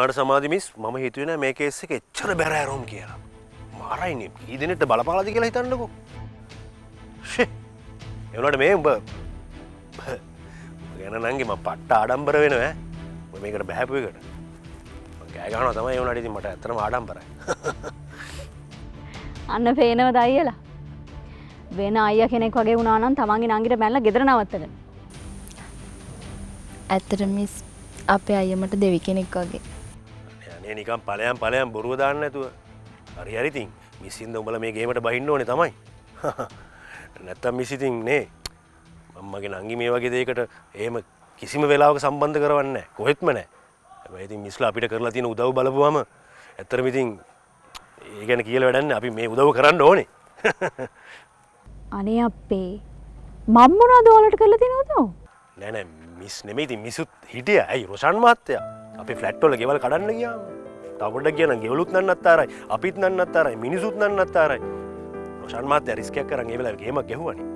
වුණාට සමාධි මිස් මම හිතුවේ නෑ මේ කේස් එක එච්චර බැර ඇරොම් කියලා. මාරයිනේ. කී දිනෙට බලපාලාද කියලා හිතන්නකෝ. ෂේ. ඒ වුණාට මේ උඹ ගැන නංගි මම පට්ට ආඩම්බර වෙනවා ඈ. ඔය මේකට බහැපු එකට. මම කෑ ගහනවා තමයි ඒ වුණාට ඉතින් මට ඇත්තටම ආඩම්බරයි. අන්න පේනවද අයියලා? වෙන අයියා කෙනෙක් වගේ වුණා නම් තමන්ගේ නංගිට බැලලා ගෙදර නවත්තගෙන. ඇත්තට මිස් අපේ අයියා මට දෙවි කෙනෙක් වගේ. අනේ නිකන් ඵලයන් බොරුව දාන්න නැතුව. හරි හරි ඉතින් මිස් ඉඳ උඹලා මේ ගේමට බහින්න ඕනේ තමයි. නැත්තම් මිස් ඉතින් නේ මම්මගේ නංගි මේ වගේ දෙයකට එහෙම කිසිම වෙලාවක සම්බන්ධ කරවන්නේ නැහැ. කොහෙත්ම නැහැ. හැබැයි ඉතින් මිස්ලා අපිට කරලා තියෙන උදව් බලපුවම ඇත්තටම ඉතින් ඒ ගැන කියලා වැඩක් නැහැ. අපි මේ උදව් කරන්න ඕනේ. අනේ අපේ මම මොනවද ඔයාලට කරලා තියෙනවද? නෑ නෑ මිස් නෙමෙයි ඉතින් මිසුත් හිටියා. ඇයි රොෂාන් මහත්තයා අපේ ෆ්ලැට් වල ගෙවල් කඩන්න ගියාම. තව පොඩ්ඩක් ගියා නම් ගෙවලුත් නන්නත්තරයි. අපිත් නන්නත්තරයි. මිනිසුත් නන්නත්තරයි. රොෂාන් මහත්තයා රිස්ක් එකක් කරන් ඒ වෙලාවේ ගේමක් ගැහුවානේ.